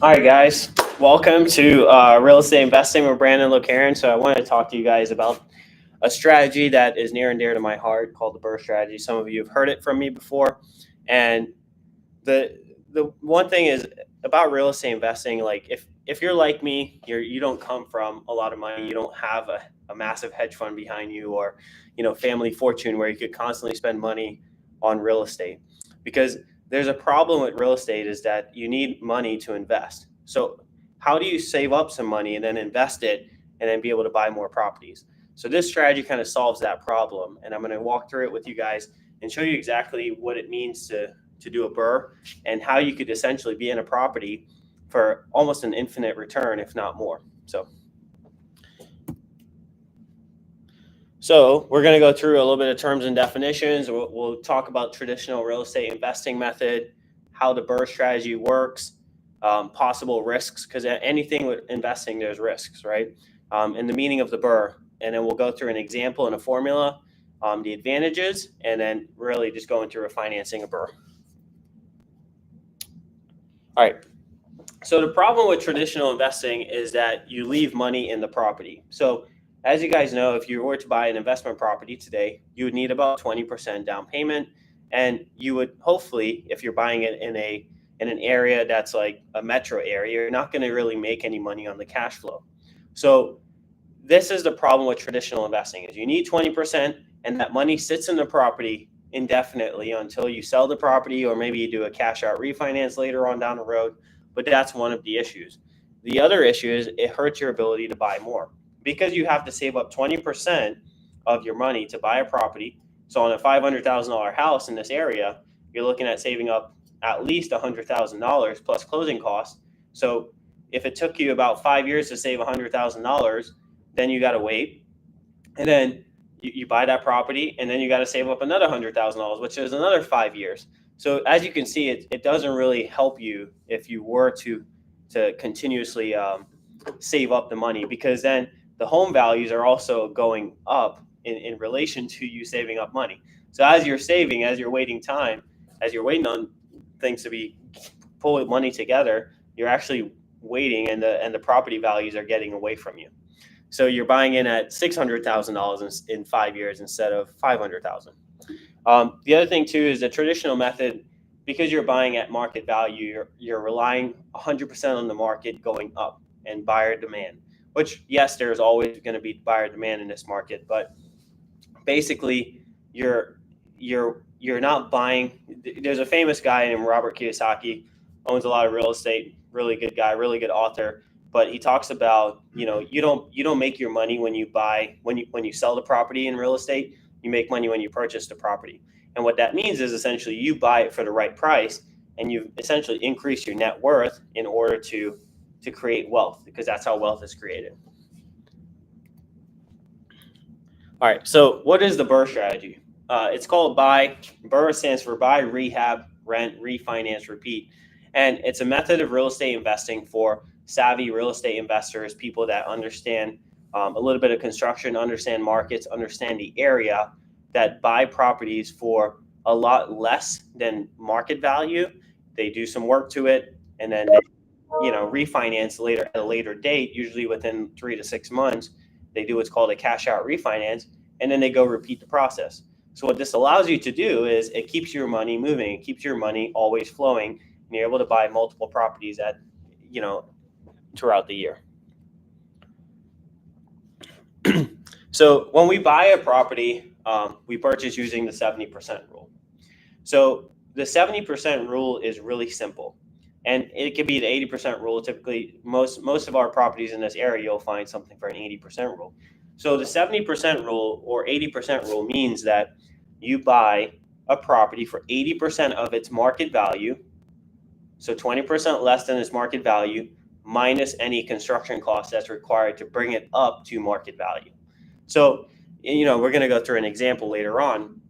All right, guys. Welcome to Real Estate Investing with Brandon Lowkaran. So I want to talk to you guys about a strategy that is near and dear to my heart called the BRRRR strategy. Some of you have heard it from me before. And the one thing is about real estate investing, like if you're like me, you don't come from a lot of money, you don't have a massive hedge fund behind you or family fortune where you could constantly spend money on real estate. Because there's a problem with real estate is that you need money to invest. So how do you save up some money and then invest it and then be able to buy more properties? So this strategy kind of solves that problem. And I'm going to walk through it with you guys and show you exactly what it means to do a BRRRR and how you could essentially be in a property for almost an infinite return, if not more. So we're going to go through a little bit of terms and definitions. We'll talk about traditional real estate investing method, how the BRRRR strategy works, possible risks, because anything with investing, there's risks, right? And the meaning of the BRRRR. And then we'll go through an example and a formula, the advantages, and then really just going through a financing a BRRRR. All right. So the problem with traditional investing is that you leave money in the property. So as you guys know, if you were to buy an investment property today, you would need about 20% down payment. And you would hopefully, if you're buying it in an area that's like a metro area, you're not going to really make any money on the cash flow. So this is the problem with traditional investing is you need 20% and that money sits in the property indefinitely until you sell the property, or maybe you do a cash out refinance later on down the road. But that's one of the issues. The other issue is it hurts your ability to buy more because you have to save up 20% of your money to buy a property. So on a $500,000 house in this area, you're looking at saving up at least $100,000 plus closing costs. So if it took you about 5 years to save $100,000, then you got to wait. And then you buy that property, and then you got to save up another $100,000, which is another 5 years. So as you can see, it doesn't really help you if you were to continuously save up the money, because then the home values are also going up in relation to you saving up money. So as you're saving, as you're waiting time, as you're waiting on things to be pull money together, you're actually waiting, and the property values are getting away from you. So you're buying in at $600,000 in 5 years instead of $500,000. The other thing too is the traditional method, because you're buying at market value, you're relying 100% on the market going up and buyer demand. Which, yes, there's always going to be buyer demand in this market, but basically you're not buying. There's a famous guy named Robert Kiyosaki, owns a lot of real estate, really good guy, really good author. But he talks about, you don't make your money when you buy, when you sell the property in real estate. You make money when you purchase the property. And what that means is essentially you buy it for the right price, and you essentially increase your net worth in order to create wealth, because that's how wealth is created. All right, so what is the BRRRR strategy? It's called buy. BRRRR stands for buy, rehab, rent, refinance, repeat. And it's a method of real estate investing for savvy real estate investors, people that understand a little bit of construction, understand markets, understand the area, that buy properties for a lot less than market value. They do some work to it, and then they, refinance later at a later date, usually within 3 to 6 months. They do what's called a cash out refinance, and then they go repeat the process. So what this allows you to do is it keeps your money moving, it keeps your money always flowing, and you're able to buy multiple properties at, throughout the year. So when we buy a property, we purchase using the 70% rule. So the 70% rule is really simple, and it could be the 80% rule. Typically, most of our properties in this area, you'll find something for an 80% rule. So the 70% rule or 80% rule means that you buy a property for 80% of its market value, so 20% less than its market value, minus any construction cost that's required to bring it up to market value. So, we're going to go through an example later on,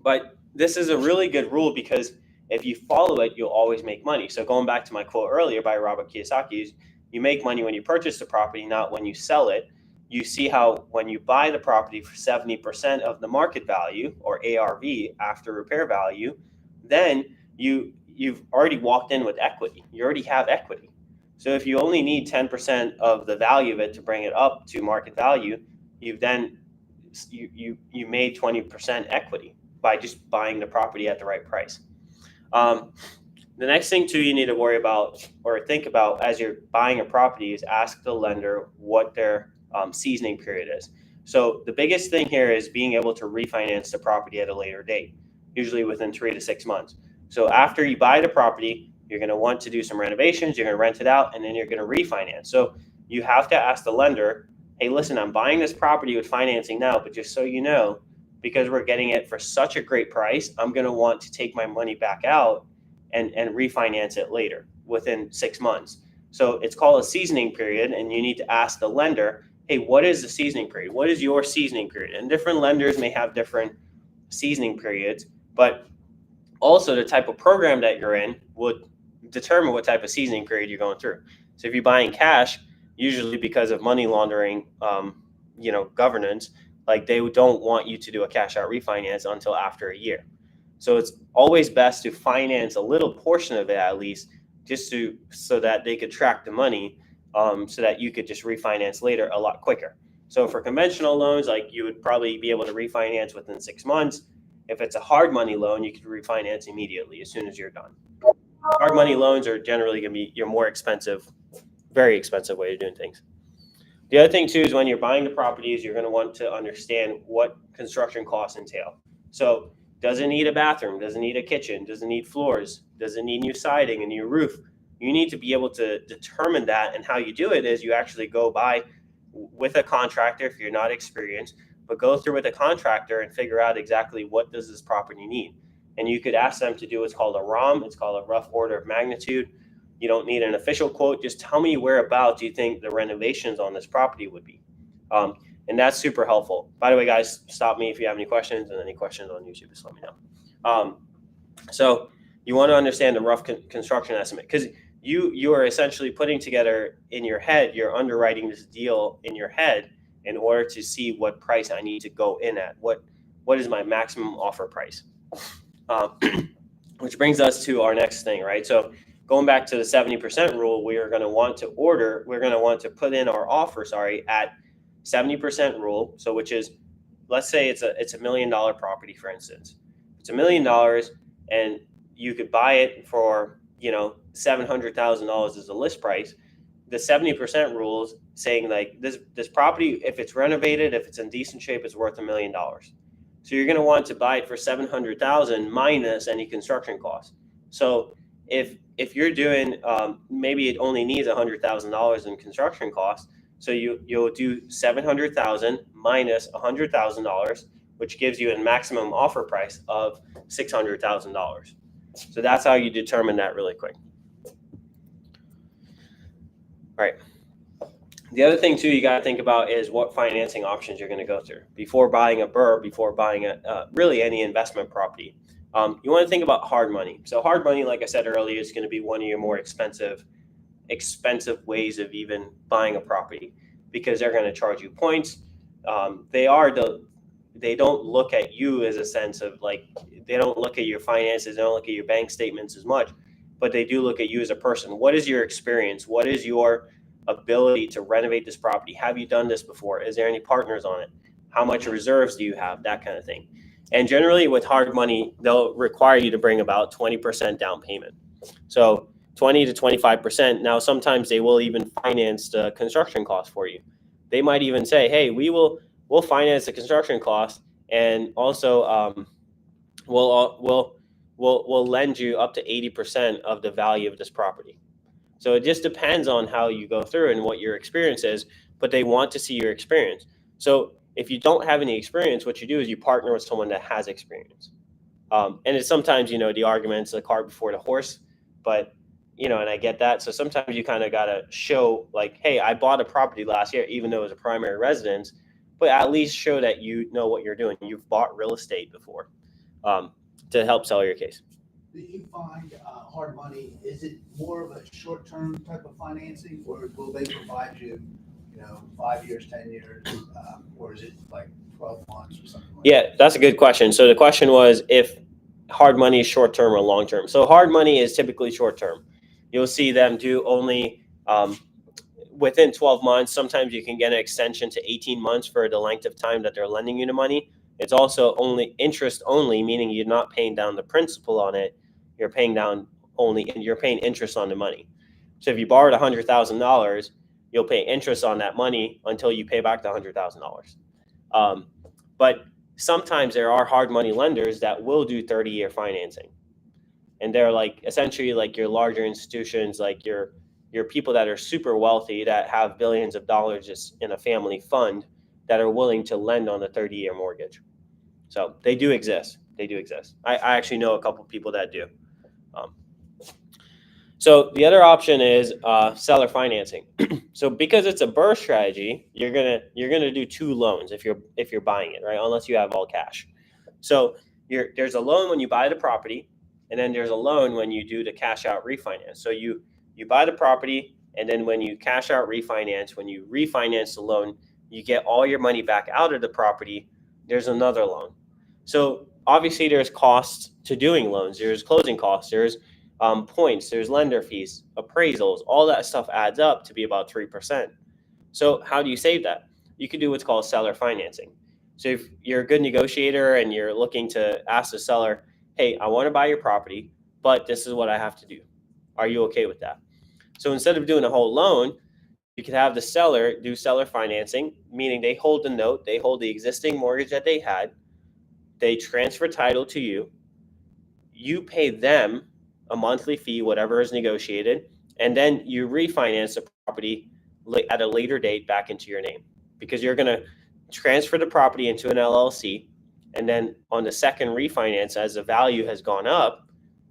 but this is a really good rule because if you follow it, you'll always make money. So going back to my quote earlier by Robert Kiyosaki, you make money when you purchase the property, not when you sell it. You see how when you buy the property for 70% of the market value, or ARV, after repair value, then you've already walked in with equity. You already have equity. So if you only need 10% of the value of it to bring it up to market value, you've then you made 20% equity by just buying the property at the right price. The next thing too you need to worry about or think about as you're buying a property is ask the lender what their seasoning period is. So the biggest thing here is being able to refinance the property at a later date, usually within 3 to 6 months. So after you buy the property, you're going to want to do some renovations, you're going to rent it out, and then you're going to refinance. So you have to ask the lender, hey, listen, I'm buying this property with financing now, but just so you know, because we're getting it for such a great price, I'm going to want to take my money back out and refinance it later within 6 months. So it's called a seasoning period, and you need to ask the lender, hey, what is the seasoning period? What is your seasoning period? And different lenders may have different seasoning periods, but also the type of program that you're in would determine what type of seasoning period you're going through. So if you're buying cash, usually because of money laundering, governance, like they don't want you to do a cash out refinance until after a year. So it's always best to finance a little portion of it at least, so that they could track the money, so that you could just refinance later a lot quicker. So for conventional loans, like you would probably be able to refinance within 6 months. If it's a hard money loan, you could refinance immediately as soon as you're done. Hard money loans are generally going to be your more expensive, very expensive way of doing things. The other thing too is when you're buying the properties, you're going to want to understand what construction costs entail. So does it need a bathroom? Does it need a kitchen? Does it need floors? Does it need new siding, a new roof? You need to be able to determine that, and how you do it is you actually go by with a contractor if you're not experienced, but go through with a contractor and figure out exactly what does this property need. And you could ask them to do what's called a ROM. It's called a rough order of magnitude. You don't need an official quote. Just tell me whereabouts you think the renovations on this property would be. And that's super helpful. By the way, guys, stop me if you have any questions, and any questions on YouTube, just let me know. So you want to understand the rough construction estimate, because you are essentially putting together in your head, you're underwriting this deal in your head in order to see what price I need to go in at. What is my maximum offer price? Which brings us to our next thing, right? So going back to the 70% rule, we're going to want to put in our offer, at 70% rule. So which is, let's say it's a $1 million property, for instance. It's $1 million, and you could buy it for, $700,000 is the list price. The 70% rules saying like this property, if it's renovated, if it's in decent shape, it's worth $1 million. So you're going to want to buy it for $700,000 minus any construction costs. So if you're doing, maybe it only needs $100,000 in construction costs, so you'll do $700,000 minus $100,000, which gives you a maximum offer price of $600,000. So that's how you determine that really quick. All right. The other thing too you got to think about is what financing options you're going to go through before buying a BRRRR, before buying really any investment property. You want to think about hard money. So hard money, like I said earlier, is going to be one of your more expensive ways of even buying a property, because they're going to charge you points. They don't look at you as a sense of like, they don't look at your finances, they don't look at your bank statements as much, but they do look at you as a person. What is your experience? What is your ability to renovate this property? Have you done this before? Is there any partners on it? How much reserves do you have? That kind of thing. And generally with hard money, they'll require you to bring about 20% down payment. So 20 to 25%. Now, sometimes they will even finance the construction cost for you. They might even say, hey, we'll finance the construction cost, and also we'll lend you up to 80% of the value of this property. So it just depends on how you go through and what your experience is, but they want to see your experience. So if you don't have any experience, what you do is you partner with someone that has experience. And it's sometimes, the argument's the cart before the horse, but, and I get that. So sometimes you kind of got to show like, hey, I bought a property last year, even though it was a primary residence, but at least show that you know what you're doing. You've bought real estate before, to help sell your case. Do you find hard money, is it more of a short-term type of financing, or will they provide you, 5 years, 10 years, or is it like 12 months or something like that? That's a good question. So the question was if hard money is short-term or long-term. So hard money is typically short-term. You'll see them do only Within 12 months, sometimes you can get an extension to 18 months for the length of time that they're lending you the money. It's also only interest only, meaning you're not paying down the principal on it. You're paying down only, and you're paying interest on the money. So if you borrowed $100,000, you'll pay interest on that money until you pay back the $100,000. But sometimes there are hard money lenders that will do 30-year financing, and they're like essentially like your larger institutions, like your people that are super wealthy that have billions of dollars just in a family fund that are willing to lend on a 30-year mortgage. So they do exist. They do exist. I actually know a couple people that do. So the other option is seller financing. So because it's a BRRRR strategy, you're gonna do two loans if you're buying it, right? Unless you have all cash. So there's a loan when you buy the property, and then there's a loan when you do the cash out refinance. So you buy the property, and then when you cash out refinance, when you refinance the loan, you get all your money back out of the property. There's another loan. So obviously there's costs to doing loans. There's closing costs. There's points. There's lender fees, appraisals. All that stuff adds up to be about 3%. So how do you save that? You can do what's called seller financing. So if you're a good negotiator and you're looking to ask the seller, hey, I want to buy your property, but this is what I have to do. Are you okay with that? So instead of doing a whole loan, you could have the seller do seller financing, meaning they hold the note, they hold the existing mortgage that they had, they transfer title to you, you pay them a monthly fee, whatever is negotiated, and then you refinance the property at a later date back into your name, because you're going to transfer the property into an LLC, and then on the second refinance, as the value has gone up,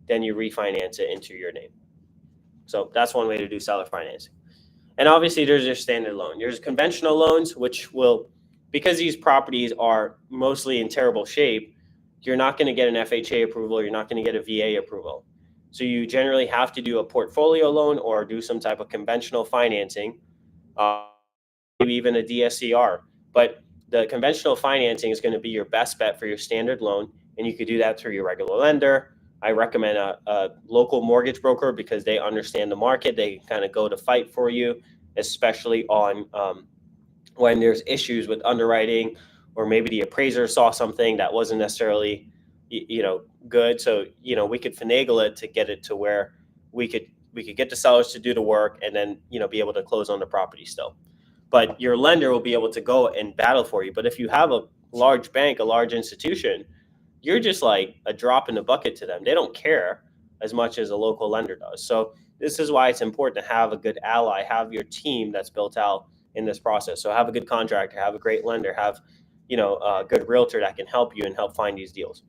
then you refinance it into your name. So that's one way to do seller financing. And obviously there's your standard loan. There's conventional loans, which will, because these properties are mostly in terrible shape, you're not going to get an FHA approval, you're not going to get a VA approval. So you generally have to do a portfolio loan or do some type of conventional financing, maybe even a DSCR. But the conventional financing is going to be your best bet for your standard loan, and you could do that through your regular lender. I recommend a local mortgage broker because they understand the market. They kind of go to fight for you, especially on when there's issues with underwriting, or maybe the appraiser saw something that wasn't necessarily good. So we could finagle it to get it to where we could get the sellers to do the work, and then be able to close on the property still. But your lender will be able to go and battle for you. But if you have a large bank, a large institution, you're just like a drop in the bucket to them. They don't care as much as a local lender does. So this is why it's important to have a good ally, have your team that's built out in this process. So have a good contractor, have a great lender, have a good realtor that can help you and help find these deals.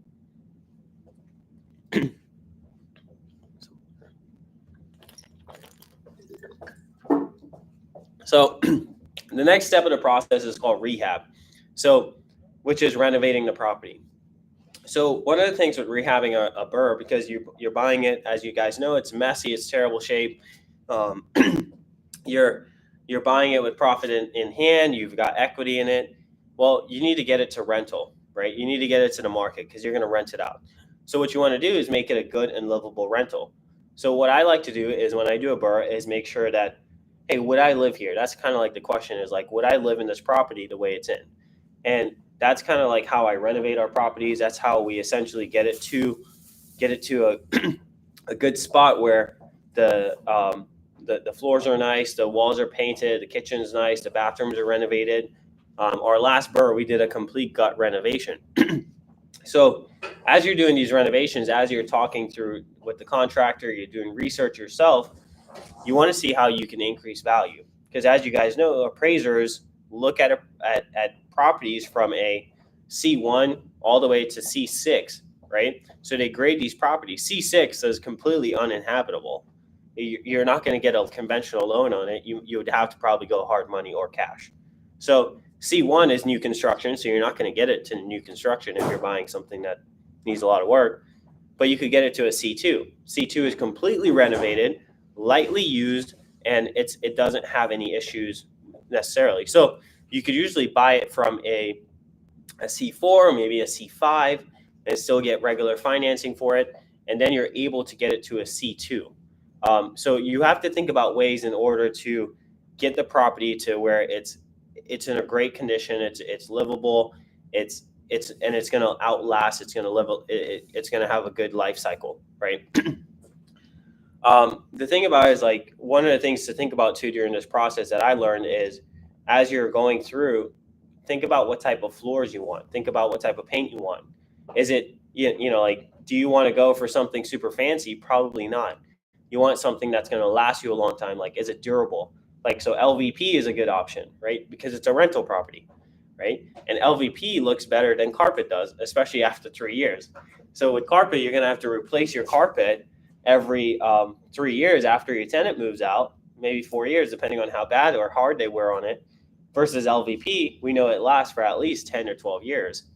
So the next step of the process is called rehab. So, which is renovating the property. So one of the things with rehabbing a BRRRR, because you're buying it, as you guys know, it's messy, it's terrible shape. You're buying it with profit in hand. You've got equity in it. Well, you need to get it to rental, right? You need to get it to the market because you're going to rent it out. So what you want to do is make it a good and livable rental. So what I like to do is when I do a BRRRR is make sure that, hey, would I live here? That's kind of like the question is like, would I live in this property the way it's in? And that's kind of like how I renovate our properties. That's how we essentially get it to a good spot where the floors are nice, the walls are painted, the kitchen's nice, the bathrooms are renovated. Our last BRRRR, we did a complete gut renovation. So as you're doing these renovations, as you're talking through with the contractor, you're doing research yourself, you want to see how you can increase value. Because as you guys know, appraisers look at properties from a C1 all the way to C6, right? So they grade these properties. C6 is completely uninhabitable. You're not going to get a conventional loan on it. You would have to probably go hard money or cash. So C1 is new construction, so you're not going to get it to new construction if you're buying something that needs a lot of work. But you could get it to a C2. C2 is completely renovated, lightly used, and it doesn't have any issues necessarily. So you could usually buy it from a C4 or maybe a C5 and still get regular financing for it, and then you're able to get it to a C2. So you have to think about ways in order to get the property to where it's in a great condition, it's livable, it's going to outlast, it's going to live, it's going to have a good life cycle, right? The thing about it is, like, one of the things to think about too during this process that I learned is, as you're going through, think about what type of floors you want. Think about what type of paint you want. Is it, like, do you want to go for something super fancy? Probably not. You want something that's going to last you a long time. Like, is it durable? Like, so LVP is a good option, right? Because it's a rental property, right? And LVP looks better than carpet does, especially after 3 years. So with carpet, you're going to have to replace your carpet every 3 years after your tenant moves out, maybe 4 years, depending on how bad or hard they were on it. Versus LVP, we know it lasts for at least 10 or 12 years.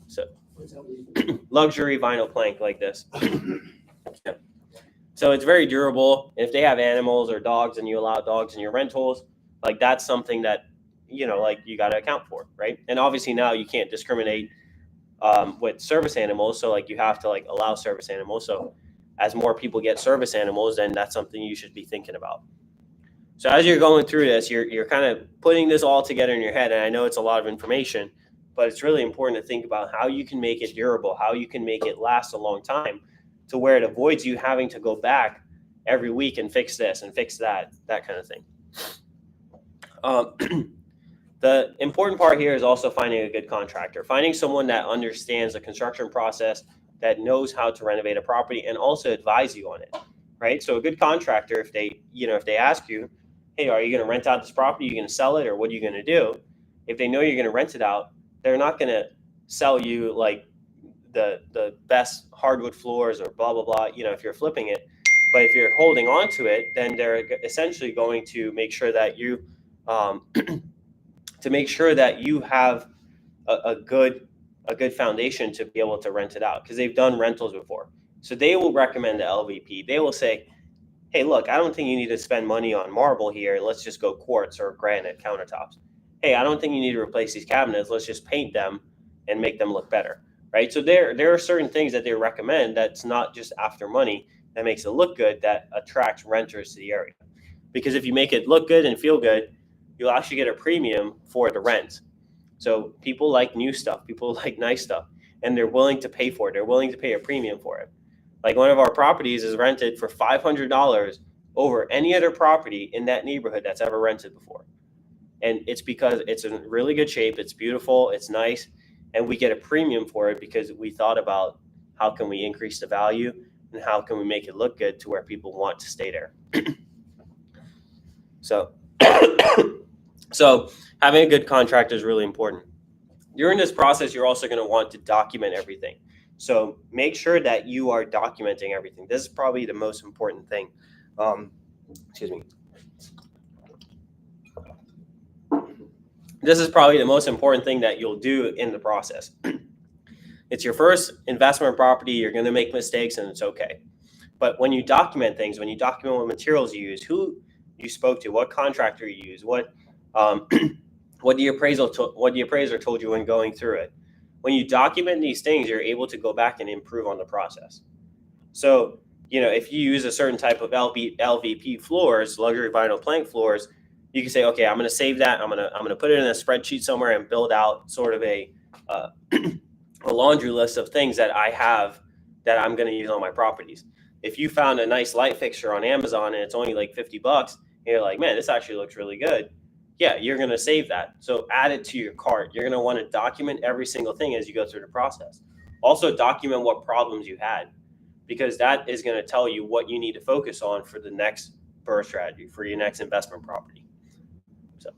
So luxury vinyl plank like this. Yeah. So it's very durable. If they have animals or dogs and you allow dogs in your rentals, like, that's something that, like, you got to account for, right? And obviously now you can't discriminate with service animals. So, like, you have to, like, allow service animals. So as more people get service animals, then that's something you should be thinking about. So as you're going through this, you're kind of putting this all together in your head. And I know it's a lot of information, but it's really important to think about how you can make it durable, how you can make it last a long time, to where it avoids you having to go back every week and fix this and fix that kind of thing. The important part here is also finding a good contractor, finding someone that understands the construction process, that knows how to renovate a property, and also advise you on it, right? So a good contractor, if they ask you, hey, are you going to rent out this property? Are you going to sell it, or what are you going to do? If they know you're going to rent it out, they're not going to sell you, like, the best hardwood floors or blah, blah, blah, if you're flipping it. But if you're holding on to it, then they're essentially going to make sure that you have a good foundation to be able to rent it out, because they've done rentals before. So they will recommend the LVP. They will say, hey, look, I don't think you need to spend money on marble here. Let's just go quartz or granite countertops. Hey, I don't think you need to replace these cabinets. Let's just paint them and make them look better, right? So there are certain things that they recommend that's not just after money, that makes it look good, that attracts renters to the area. Because if you make it look good and feel good, you'll actually get a premium for the rent. So people like new stuff, people like nice stuff, and they're willing to pay for it. They're willing to pay a premium for it. Like, one of our properties is rented for $500 over any other property in that neighborhood that's ever rented before. And it's because it's in really good shape, it's beautiful, it's nice, and we get a premium for it because we thought about how can we increase the value and how can we make it look good to where people want to stay there. So having a good contractor is really important. During this process, you're also going to want to document everything. So make sure that you are documenting everything. This is probably the most important thing. Excuse me. This is probably the most important thing that you'll do in the process. It's your first investment property. You're going to make mistakes, and it's okay. But when you document things, when you document what materials you use, who you spoke to, what contractor you use, what the appraiser told you when going through it. When you document these things, you're able to go back and improve on the process. So, if you use a certain type of LVP floors, luxury vinyl plank floors, you can say, okay, I'm going to save that. I'm going to put it in a spreadsheet somewhere and build out sort of a laundry list of things that I have that I'm going to use on my properties. If you found a nice light fixture on Amazon and it's only like $50, and you're like, man, this actually looks really good. Yeah, you're going to save that. So add it to your cart. You're going to want to document every single thing as you go through the process. Also document what problems you had, because that is going to tell you what you need to focus on for the next BRRRR strategy, for your next investment property. So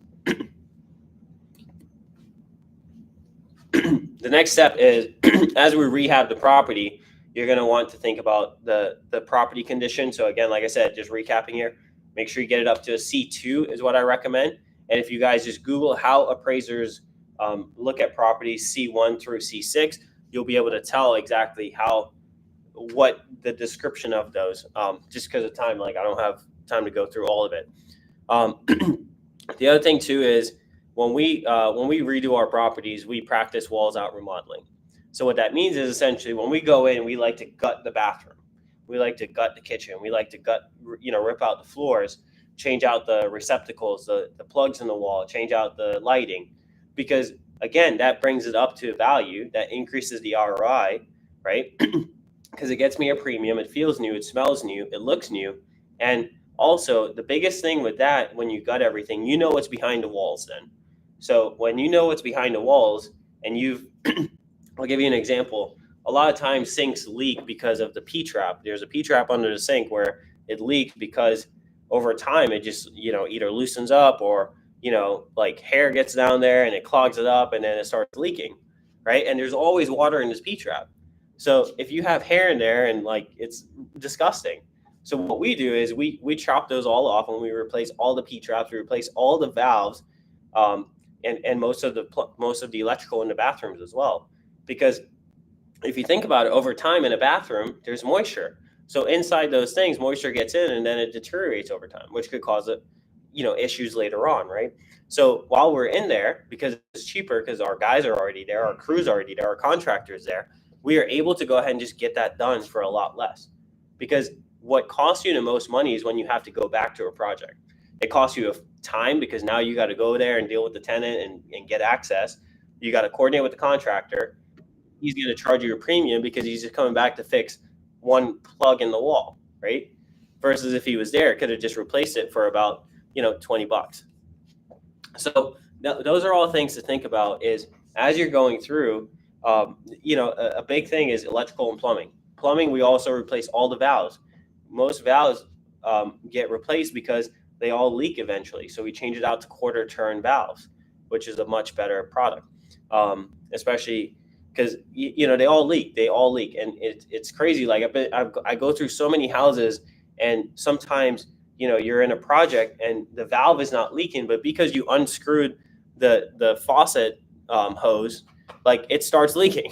the next step is, as we rehab the property, you're going to want to think about the property condition. So again, like I said, just recapping here, make sure you get it up to a C2 is what I recommend. And if you guys just Google how appraisers look at properties C1 through C6, you'll be able to tell exactly what the description of those, just because of time, like I don't have time to go through all of it. The other thing too is when we redo our properties, we practice walls out remodeling. So what that means is essentially when we go in, we like to gut the bathroom. We like to gut the kitchen. We like to rip out the floors, change out the receptacles, the plugs in the wall, change out the lighting, because again, that brings it up to value, that increases the ROI, right? Because it gets me a premium, it feels new, it smells new, it looks new. And also, the biggest thing with that, when you gut everything, you know what's behind the walls then. So when you know what's behind the walls, and I'll give you an example. A lot of times sinks leak because of the P-trap. There's a P-trap under the sink where it leaks because over time it just, either loosens up, or, like hair gets down there and it clogs it up and then it starts leaking, right? And there's always water in this P-trap. So if you have hair in there, and like, it's disgusting. So what we do is we chop those all off, and we replace all the P-traps, we replace all the valves, and most of the electrical in the bathrooms as well. Because if you think about it, over time in a bathroom, there's moisture. So inside those things, moisture gets in, and then it deteriorates over time, which could cause issues later on, right? So while we're in there, because it's cheaper, because our guys are already there, our crew's already there, our contractors there, we are able to go ahead and just get that done for a lot less. Because what costs you the most money is when you have to go back to a project. It costs you time, because now you got to go there and deal with the tenant and get access. You got to coordinate with the contractor. He's going to charge you a premium because he's just coming back to fix one plug in the wall, right? Versus if he was there, could have just replaced it for about, $20. So those are all things to think about, is as you're going through, a big thing is electrical and plumbing. Plumbing, we also replace all the valves. Most valves get replaced because they all leak eventually. So we change it out to quarter turn valves, which is a much better product, especially because they all leak, and it's crazy. Like I go through so many houses, and sometimes you're in a project and the valve is not leaking, but because you unscrewed the faucet hose, like it starts leaking.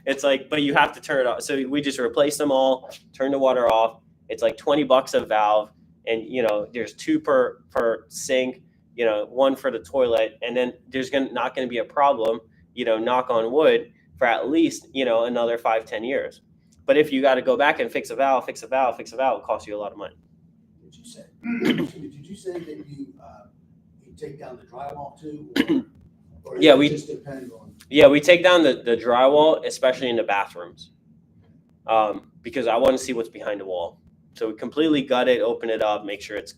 It's like, but you have to turn it off. So we just replace them all, turn the water off. It's like $20 a valve, and there's two per sink, one for the toilet, and then there's not going to be a problem, knock on wood, for at least another 5-10 years. But if you got to go back and fix a valve, it costs you a lot of money. Did you say that you take down the drywall too, or Yeah, it just depends on? Yeah, we take down the drywall, especially in the bathrooms, because I want to see what's behind the wall. So we completely gut it, open it up, make sure it's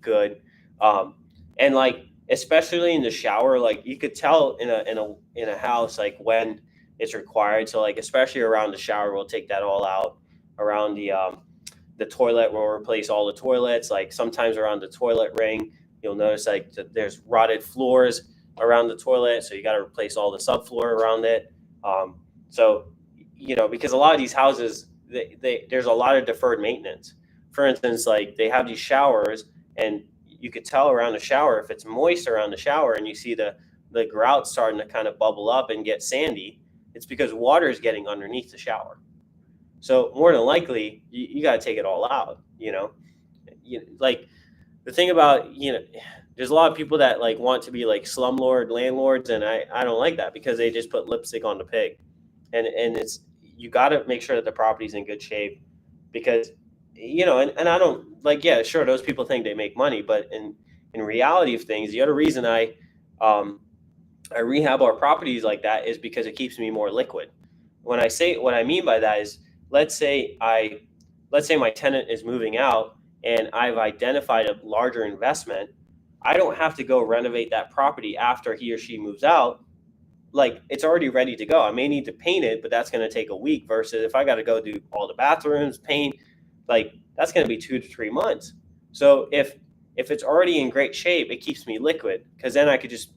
good, and like especially in the shower, like you could tell in a house like when it's required. So like especially around the shower, we'll take that all out. Around the toilet, we'll replace all the toilets. Like sometimes around the toilet ring, you'll notice like there's rotted floors around the toilet, so you got to replace all the subfloor around it. So because a lot of these houses, there's a lot of deferred maintenance. For instance, like they have these showers, and you could tell around the shower if it's moist around the shower, and you see the grout starting to kind of bubble up and get sandy. It's because water is getting underneath the shower. So more than likely, you got to take it all out. Like the thing about there's a lot of people that like want to be like slumlord landlords, and I don't like that, because they just put lipstick on the pig, and it's, you got to make sure that the property's in good shape, because and I don't like, yeah, sure, those people think they make money, but in reality of things, the other reason I rehab our properties like that is because it keeps me more liquid. When I say, what I mean by that is, let's say my tenant is moving out and I've identified a larger investment, I don't have to go renovate that property after he or she moves out. Like it's already ready to go. I may need to paint it, but that's going to take a week, versus if I got to go do all the bathrooms, paint, like that's going to be 2 to 3 months. So if it's already in great shape, it keeps me liquid, because then I could just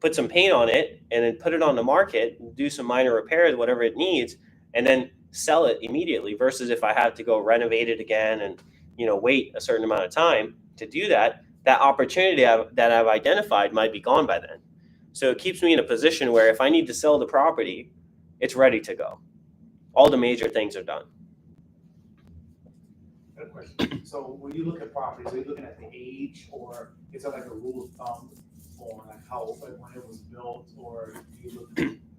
put some paint on it and then put it on the market, do some minor repairs, whatever it needs, and then sell it immediately, versus if I have to go renovate it again and wait a certain amount of time to do that opportunity that I've identified might be gone by then. So it keeps me in a position where if I need to sell the property, it's ready to go. All the major things are done. Good question. So when you look at properties, are you looking at the age, or is that like a rule of thumb on like how, like when it was built, or do you look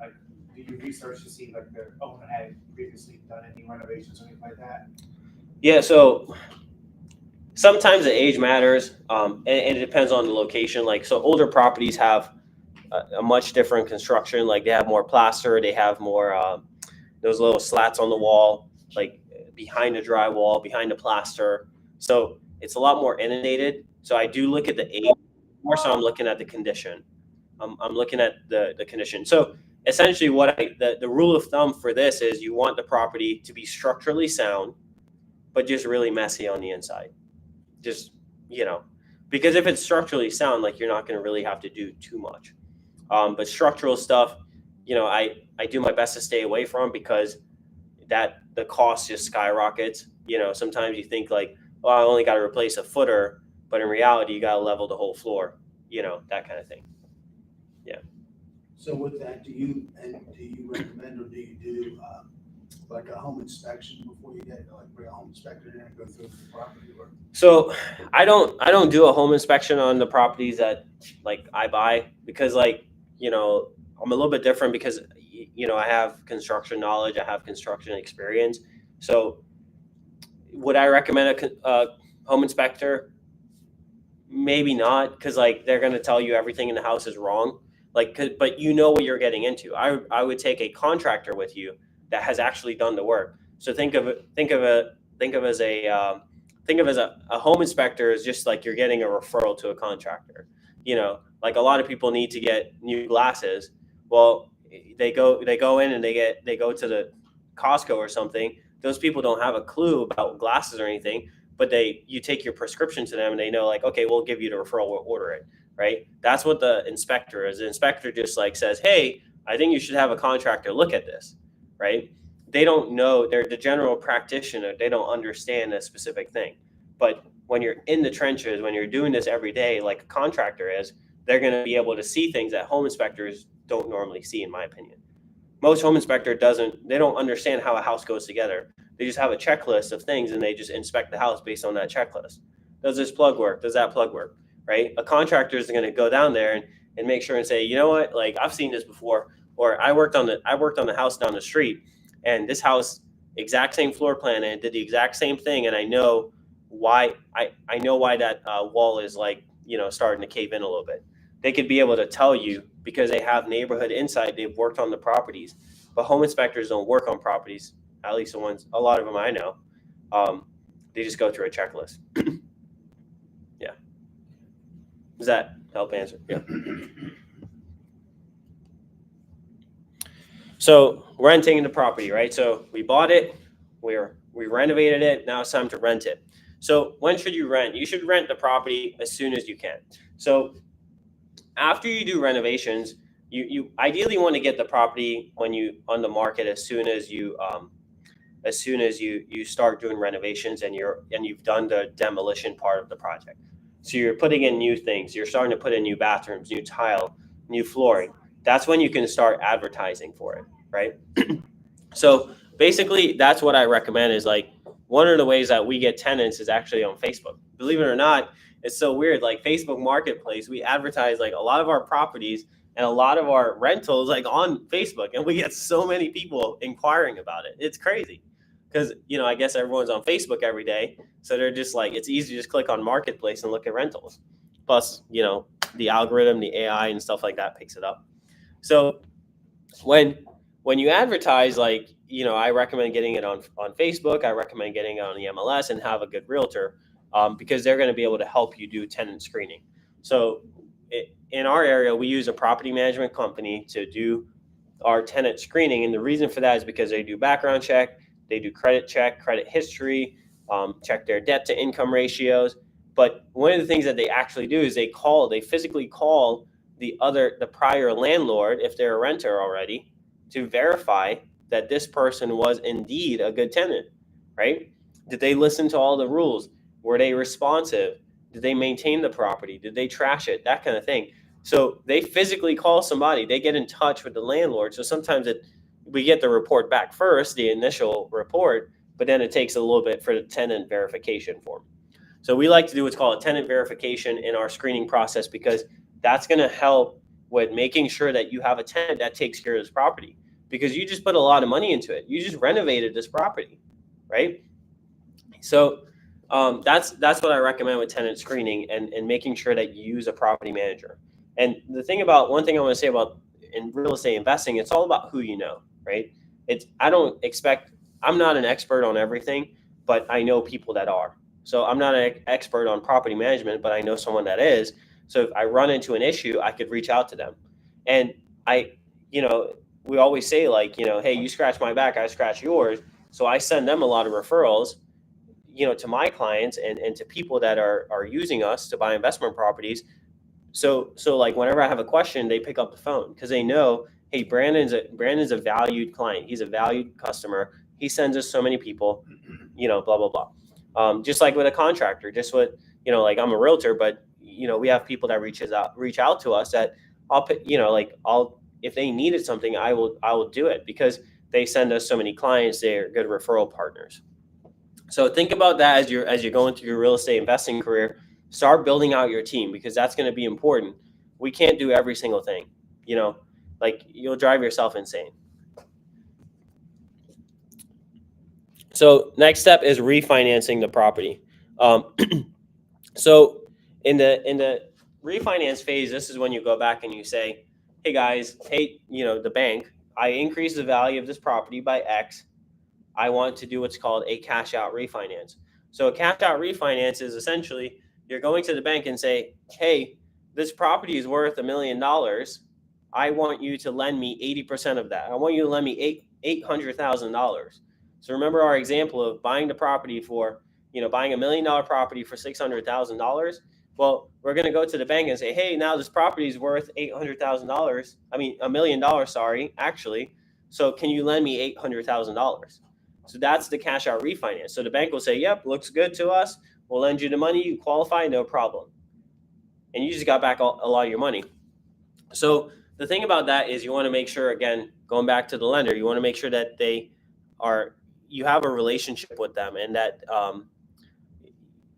like, do you research to see like the owner had previously done any renovations or anything like that? Yeah, so sometimes the age matters, and it depends on the location. Like, so older properties have a much different construction. Like, they have more plaster, they have more those little slats on the wall, like behind the drywall, behind the plaster. So it's a lot more inundated. So I do look at the age more, so I'm looking at the condition. I'm looking at the condition. So essentially, the rule of thumb for this is you want the property to be structurally sound, but just really messy on the inside. Just, you know, because if it's structurally sound, like, you're not going to really have to do too much. But structural stuff, I do my best to stay away from, because that the cost just skyrockets. Sometimes you think like, oh, I only got to replace a footer, but in reality, you got to level the whole floor. That kind of thing. Yeah. So with that, do you recommend, or do you do, like a home inspection before you get, like, bring a home inspector in and go through the property, or? So I don't do a home inspection on the properties that, like, I buy, because, like, I'm a little bit different, because I have construction knowledge, I have construction experience. So would I recommend a home inspector? Maybe not, because, like, they're going to tell you everything in the house is wrong. Like, but you know what you're getting into. I would take a contractor with you that has actually done the work. So think of as a home inspector is just like you're getting a referral to a contractor. Like, a lot of people need to get new glasses. Well, they go in and they go to the Costco or something. Those people don't have a clue about glasses or anything, but you take your prescription to them, and they know, like, okay, we'll give you the referral, we'll order it, right? That's what the inspector is. The inspector just, like, says, hey, I think you should have a contractor look at this, right? They don't know, they're the general practitioner, they don't understand a specific thing. But when you're in the trenches, when you're doing this every day, like a contractor is, they're going to be able to see things that home inspectors don't normally see, in my opinion. Most home inspector they don't understand how a house goes together. They just have a checklist of things, and they just inspect the house based on that checklist. Does this plug work? Does that plug work? Right? A contractor is going to go down there and make sure and say, you know what, like, I've seen this before, or I worked on the house down the street, and this house, exact same floor plan, and it did the exact same thing, and I know why that wall is, like, starting to cave in a little bit. They could be able to tell you, because they have neighborhood insight. They've worked on the properties, but home inspectors don't work on properties. At least a lot of them I know. They just go through a checklist. Yeah. Does that help answer? Yeah. So renting the property, right? So we bought it, we renovated it. Now it's time to rent it. So when should you rent? You should rent the property as soon as you can. So after you do renovations, you ideally want to get the property on the market as soon as you start doing renovations, and you've done the demolition part of the project. So you're putting in new things. You're starting to put in new bathrooms, new tile, new flooring. That's when you can start advertising for it, right? So basically, that's what I recommend, is, like, one of the ways that we get tenants is actually on Facebook. Believe it or not, it's so weird. Like, Facebook Marketplace, we advertise, like, a lot of our properties and a lot of our rentals, like, on Facebook, and we get so many people inquiring about it. It's crazy, because I guess everyone's on Facebook every day, so they're just like, it's easy to just click on Marketplace and look at rentals. Plus, the algorithm, the AI, and stuff like that picks it up. So when you advertise, like, I recommend getting it on Facebook. I recommend getting it on the MLS, and have a good realtor, because they're going to be able to help you do tenant screening. So in our area, we use a property management company to do our tenant screening. And the reason for that is because they do background check, they do credit check, credit history, check their debt to income ratios. But one of the things that they actually do is they physically call the prior landlord, if they're a renter already, to verify that this person was indeed a good tenant, right? Did they listen to all the rules? Were they responsive? Did they maintain the property? Did they trash it? That kind of thing. So they physically call somebody. They get in touch with the landlord. So sometimes we get the report back first, the initial report, but then it takes a little bit for the tenant verification form. So we like to do what's called a tenant verification in our screening process, because that's going to help with making sure that you have a tenant that takes care of this property, because you just put a lot of money into it. You just renovated this property, right? So that's what I recommend with tenant screening and making sure that you use a property manager. And one thing I want to say about in real estate investing, it's all about who you know, right? I'm not an expert on everything, but I know people that are. So I'm not an expert on property management, but I know someone that is. So if I run into an issue, I could reach out to them. And I, you know, we always say like, hey, you scratch my back, I scratch yours. So I send them a lot of referrals, to my clients and to people that are using us to buy investment properties. So like whenever I have a question, they pick up the phone because they know, hey, Brandon's a valued client. He's a valued customer. He sends us so many people, blah blah blah. Just like with a contractor, just what like I'm a realtor, but we have people that reach out to us that I'll if they needed something, I will do it because they send us so many clients. They're good referral partners. So think about that as you're going through your real estate investing career. Start building out your team because that's going to be important. We can't do every single thing, like you'll drive yourself insane. So next step is refinancing the property. So in the refinance phase, this is when you go back and you say, hey guys, hey, the bank, I increased the value of this property by X. I want to do what's called a cash out refinance. So a cash out refinance is essentially you're going to the bank and say, hey, this property is worth $1 million. I want you to lend me 80% of that. I want you to lend me $800,000. So remember our example of buying the property for, buying $1 million property for $600,000. Well, we're going to go to the bank and say, hey, now this property is worth $800,000. I mean, $1 million, sorry, actually. So can you lend me $800,000? So that's the cash out refinance. So the bank will say, yep, looks good to us. We'll lend you the money. You qualify, no problem. And you just got back a lot of your money. So the thing about that is you want to make sure, again, going back to the lender, you want to make sure that you have a relationship with them and that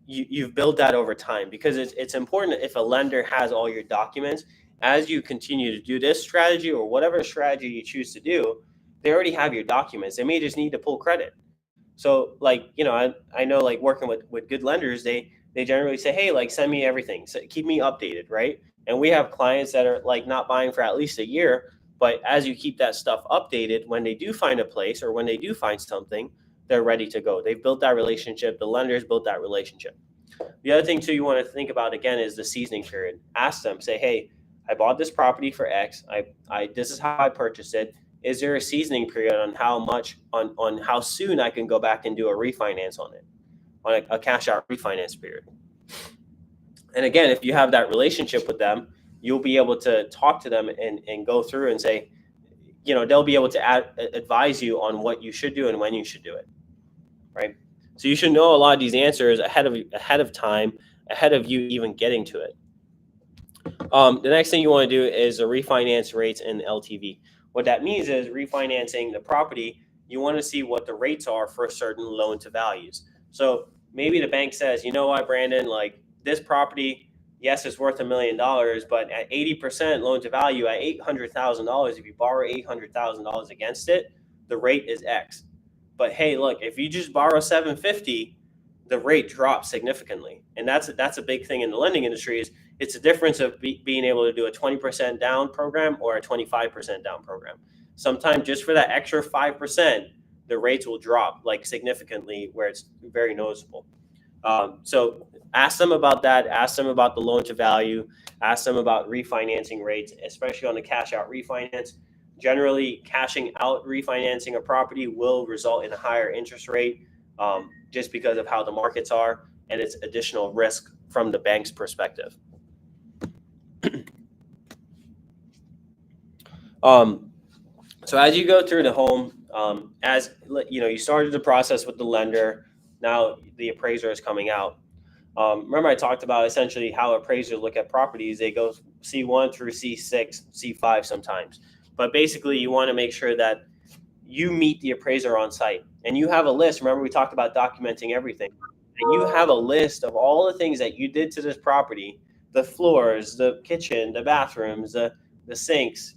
you've built that over time, because it's important if a lender has all your documents as you continue to do this strategy or whatever strategy you choose to do. They already have your documents. They may just need to pull credit. So like, I know like working with good lenders, they generally say, hey, like send me everything. So keep me updated, right? And we have clients that are like not buying for at least a year, but as you keep that stuff updated, when they do find a place or when they do find something, they're ready to go. They've built that relationship. The lenders built that relationship. The other thing too you want to think about again is the seasoning period. Ask them, say, hey, I bought this property for X. This is how I purchased it. Is there a seasoning period on how soon I can go back and do a refinance on it, on a cash out refinance period? And again, if you have that relationship with them, you'll be able to talk to them and go through and say, they'll be able to advise you on what you should do and when you should do it, right? So you should know a lot of these answers ahead of time, ahead of you even getting to it. The next thing you want to do is the refinance rates and LTV. What that means is refinancing the property, you want to see what the rates are for certain loan to values. So maybe the bank says, you know what, Brandon, like this property, yes, it's worth $1 million, but at 80% loan to value at $800,000, if you borrow $800,000 against it, the rate is X. But hey, look, if you just borrow $750,000, the rate drops significantly. And that's a big thing in the lending industry is it's a difference of being able to do a 20% down program or a 25% down program. Sometimes just for that extra 5%, the rates will drop like significantly where it's very noticeable. So ask them about that. Ask them about the loan to value. Ask them about refinancing rates, especially on the cash out refinance. Generally, cashing out refinancing a property will result in a higher interest rate just because of how the markets are, and it's additional risk from the bank's perspective. So as you go through the home, as you started the process with the lender, now the appraiser is coming out. Remember I talked about essentially how appraisers look at properties. They go C1 through C6, C5 sometimes. But basically you want to make sure that you meet the appraiser on site and you have a list. Remember we talked about documenting everything. And you have a list of all the things that you did to this property, the floors, the kitchen, the bathrooms, the sinks,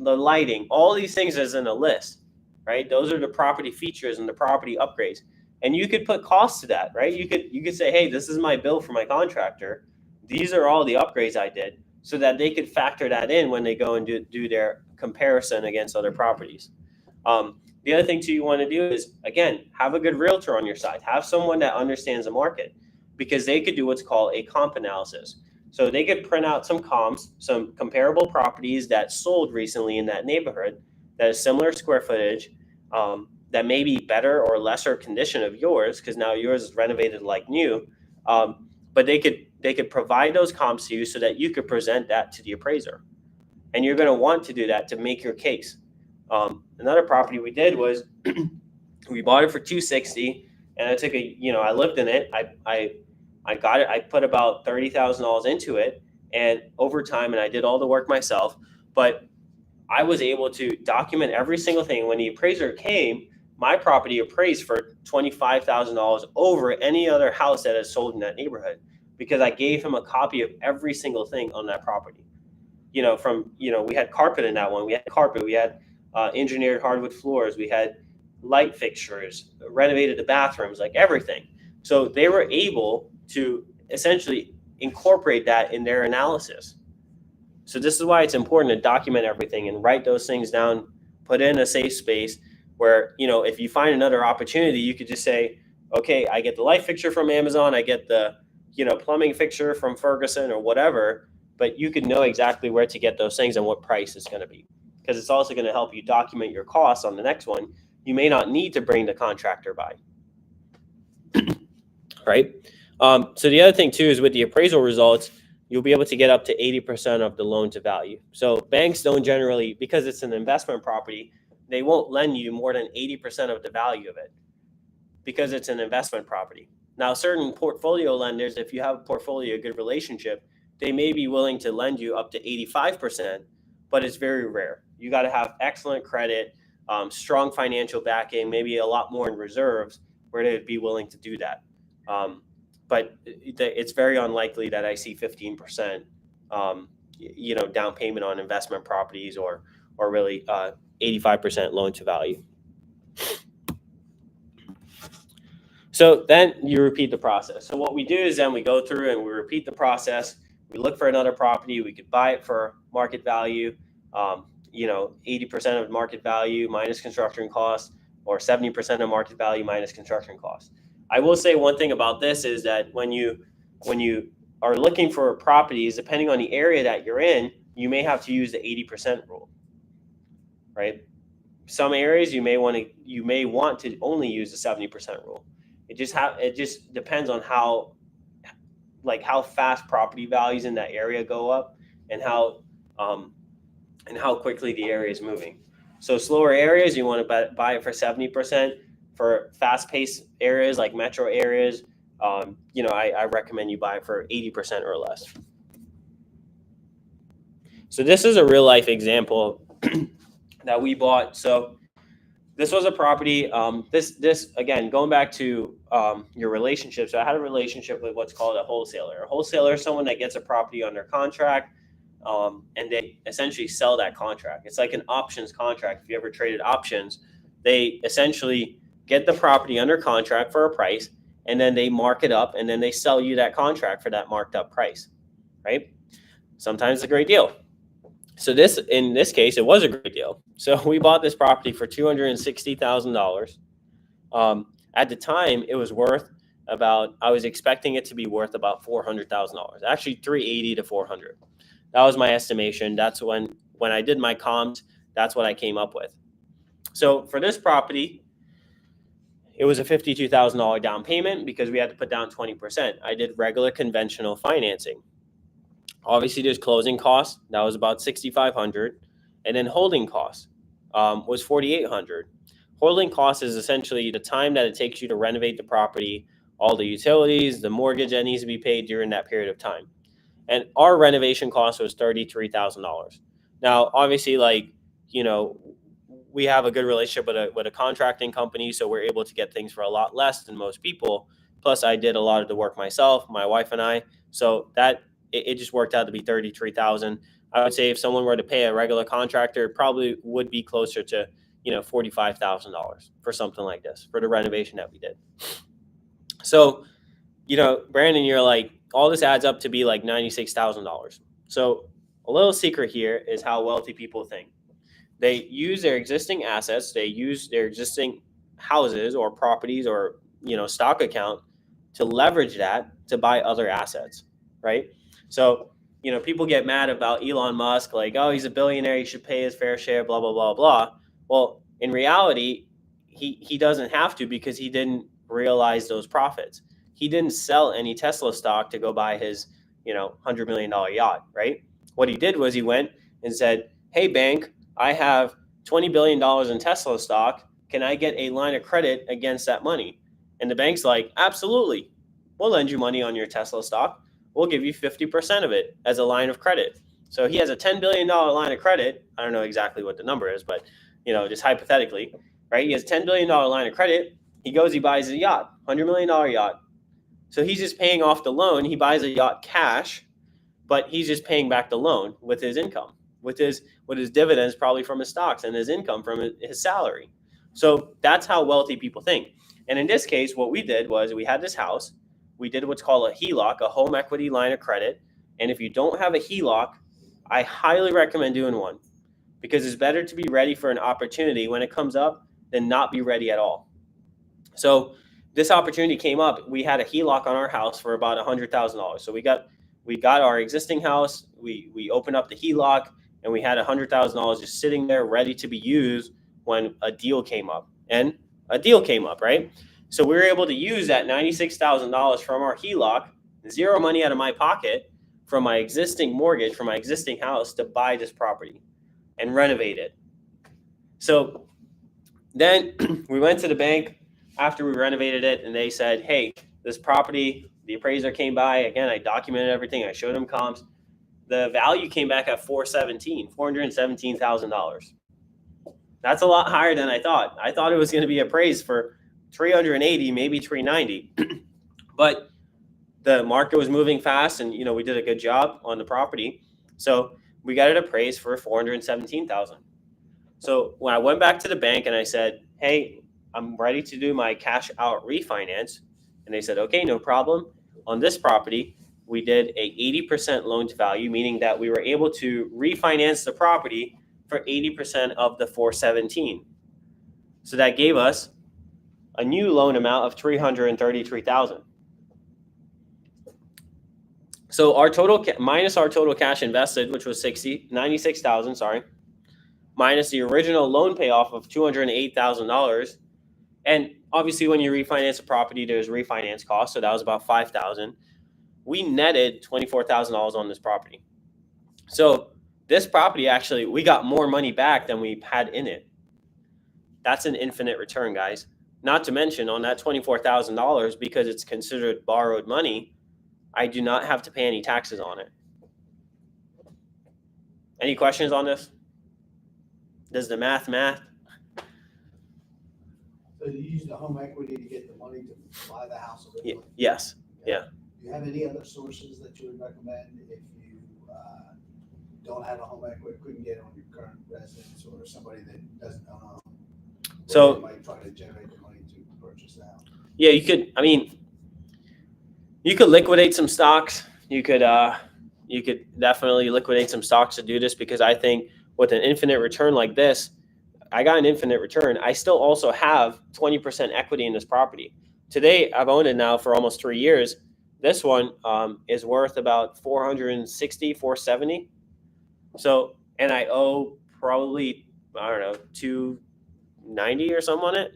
the lighting, all these things is in a list, right? Those are the property features and the property upgrades. And you could put costs to that, right? You could say, hey, this is my bill for my contractor. These are all the upgrades I did, so that they could factor that in when they go and do their comparison against other properties. The other thing too you want to do is, again, have a good realtor on your side. Have someone that understands the market, because they could do what's called a comp analysis. So they could print out some comps, some comparable properties that sold recently in that neighborhood that is similar square footage, that may be better or lesser condition of yours, because now yours is renovated like new. But they could provide those comps to you so that you could present that to the appraiser, and you're going to want to do that to make your case. Another property we did was we bought it for 260, and I took I lived in it. I got it. I put about $30,000 into it, and over time, and I did all the work myself. But I was able to document every single thing. When the appraiser came, my property appraised for $25,000 over any other house that has sold in that neighborhood, because I gave him a copy of every single thing on that property. We had carpet in that one. We had carpet. We had engineered hardwood floors. We had light fixtures, renovated the bathrooms, like everything. So they were able to essentially incorporate that in their analysis. So this is why it's important to document everything and write those things down, put in a safe space where, if you find another opportunity, you could just say, okay, I get the light fixture from Amazon, I get the, plumbing fixture from Ferguson or whatever, but you could know exactly where to get those things and what price it's going to be. Because it's also going to help you document your costs on the next one. You may not need to bring the contractor by. Right? So the other thing too is with the appraisal results, you'll be able to get up to 80% of the loan to value. So banks don't generally, because it's an investment property, they won't lend you more than 80% of the value of it, because it's an investment property. Now, certain portfolio lenders, if you have a portfolio, a good relationship, they may be willing to lend you up to 85%, but it's very rare. You got to have excellent credit, strong financial backing, maybe a lot more in reserves, where they'd be willing to do that. But it's very unlikely that I see 15%, down payment on investment properties, or really 85% loan to value. So then you repeat the process. So what we do is then we go through and we repeat the process. We look for another property. We could buy it for market value, 80% of market value minus construction costs, or 70% of market value minus construction costs. I will say one thing about this is that when you are looking for properties, depending on the area that you're in, you may have to use the 80% rule, right? Some areas you may want to only use the 70% rule. It just depends on how fast property values in that area go up, and how quickly the area is moving. So slower areas, you want to buy it for 70%. For fast-paced areas like metro areas, I recommend you buy it for 80% or less. So this is a real-life example that we bought. So this was a property. This again, going back to your relationship. So I had a relationship with what's called a wholesaler. A wholesaler is someone that gets a property under contract, and they essentially sell that contract. It's like an options contract. If you ever traded options, they essentially get the property under contract for a price, and then they mark it up, and then they sell you that contract for that marked up price, right? Sometimes it's a great deal. So in this case, it was a great deal. So we bought this property for $260,000. At the time, it was worth I was expecting it to be worth about $400,000, actually $380,000 to $400,000. That was my estimation. That's when I did my comps, that's what I came up with. So for this property, it was a $52,000 down payment because we had to put down 20%. I did regular conventional financing. Obviously, there's closing costs. That was about $6,500. And then holding costs was $4,800. Holding costs is essentially the time that it takes you to renovate the property, all the utilities, the mortgage that needs to be paid during that period of time. And our renovation cost was $33,000. Now, obviously, we have a good relationship with a contracting company, so we're able to get things for a lot less than most people. Plus, I did a lot of the work myself, my wife and I. So that it just worked out to be $33,000. I would say if someone were to pay a regular contractor, it probably would be closer to $45,000 for something like this, for the renovation that we did. So, Brandon, you're like, all this adds up to be like $96,000. So a little secret here is how wealthy people think. They use their existing assets, they use their existing houses or properties or stock account to leverage that to buy other assets, right? So people get mad about Elon Musk, like, oh, he's a billionaire, he should pay his fair share, blah blah blah blah. Well, in reality, he doesn't have to, because he didn't realize those profits. He didn't sell any Tesla stock to go buy his $100 million yacht, right? What he did was he went and said, hey bank, I have $20 billion in Tesla stock. Can I get a line of credit against that money? And the bank's like, absolutely. We'll lend you money on your Tesla stock. We'll give you 50% of it as a line of credit. So he has a $10 billion line of credit. I don't know exactly what the number is, but just hypothetically, right? He has a $10 billion line of credit. He goes, he buys a yacht, $100 million yacht. So he's just paying off the loan. He buys a yacht cash, but he's just paying back the loan with his income, with his dividends probably from his stocks, and his income from his salary. So that's how wealthy people think. And in this case, what we did was we had this house. We did what's called a HELOC, a home equity line of credit. And if you don't have a HELOC, I highly recommend doing one, because it's better to be ready for an opportunity when it comes up than not be ready at all. So this opportunity came up. We had a HELOC on our house for about $100,000. So we got our existing house. We opened up the HELOC, and we had $100,000 just sitting there ready to be used when a deal came up. And a deal came up, right? So we were able to use that $96,000 from our HELOC, zero money out of my pocket, from my existing mortgage, from my existing house, to buy this property and renovate it. So then we went to the bank after we renovated it, and they said, hey, this property, the appraiser came by. Again, I documented everything. I showed him comps. The value came back at $417,000. That's a lot higher than I thought. I thought it was going to be appraised for 380, maybe 390. But the market was moving fast, and we did a good job on the property. So we got it appraised for $417,000. So when I went back to the bank and I said, hey, I'm ready to do my cash out refinance, and they said, okay, no problem. On this property, we did a 80% loan to value, meaning that we were able to refinance the property for 80% of the 417. So that gave us a new loan amount of $333,000. So our total minus our total cash invested, which was $96,000, minus the original loan payoff of $208,000. And obviously when you refinance a property, there's refinance costs. So that was about $5,000. We netted $24,000 on this property. So this property, actually, we got more money back than we had in it. That's an infinite return, guys. Not to mention, on that $24,000, because it's considered borrowed money, I do not have to pay any taxes on it. Any questions on this? Does the math? So you use the home equity to get the money to buy the house originally? Yes. Yeah. Do you have any other sources that you would recommend if you don't have a home equity, couldn't get it on your current residence, or somebody that doesn't own a home? So they might try to generate the money to purchase the house. Yeah, you could. I mean, you could liquidate some stocks. You could definitely liquidate some stocks to do this, because I think with an infinite return like this, I got an infinite return. I still also have 20% equity in this property. Today, I've owned it now for almost 3 years. This one is worth about 460, 470. So, and I owe probably, I don't know, 290 or something on it.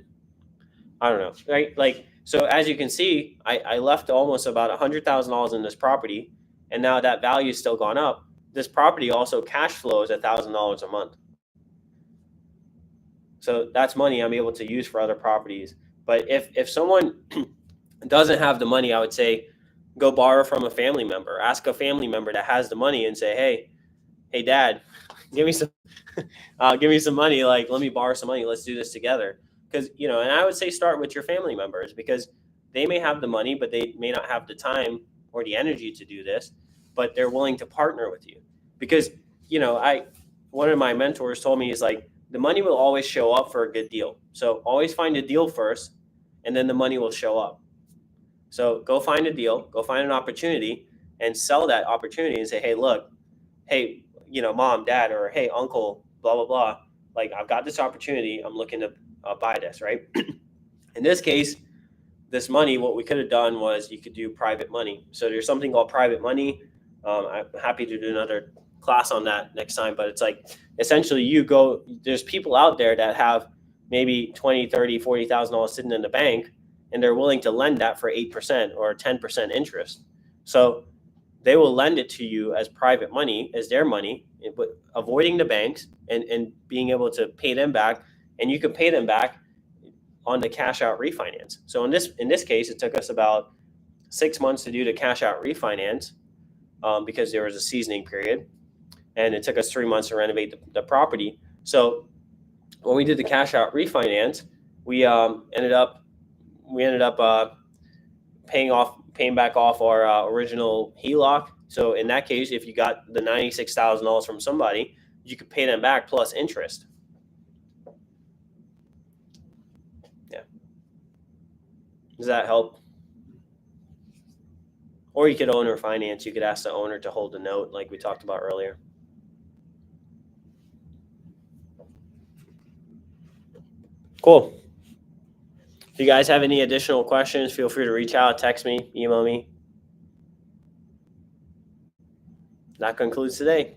I don't know, right? Like, so as you can see, I left almost about $100,000 in this property, and now that value has still gone up. This property also cash flows $1,000 a month. So that's money I'm able to use for other properties. But if someone doesn't have the money, I would say go borrow from a family member. Ask a family member that has the money and say, hey, Dad, give me some money. Like, let me borrow some money. Let's do this together. Because, and I would say start with your family members, because they may have the money, but they may not have the time or the energy to do this, but they're willing to partner with you. Because, one of my mentors told me, is like, the money will always show up for a good deal. So always find a deal first, and then the money will show up. So go find a deal, go find an opportunity, and sell that opportunity and say, hey, look, hey, mom, dad, or hey, uncle, blah, blah, blah. Like, I've got this opportunity. I'm looking to buy this, right? In this case, this money, what we could have done was you could do private money. So there's something called private money. I'm happy to do another class on that next time, but it's like essentially there's people out there that have maybe $20, $30, $40,000 sitting in the bank, and they're willing to lend that for 8% or 10% interest. So they will lend it to you as private money, as their money, but avoiding the banks and being able to pay them back. And you can pay them back on the cash out refinance. So in this case, it took us about 6 months to do the cash out refinance because there was a seasoning period, and it took us 3 months to renovate the property. So when we did the cash out refinance, we ended up paying back off our original HELOC. So in that case, if you got the $96,000 from somebody, you could pay them back plus interest. Yeah. Does that help? Or you could owner finance. You could ask the owner to hold the note like we talked about earlier. Cool. If you guys have any additional questions, feel free to reach out, text me, email me. That concludes today.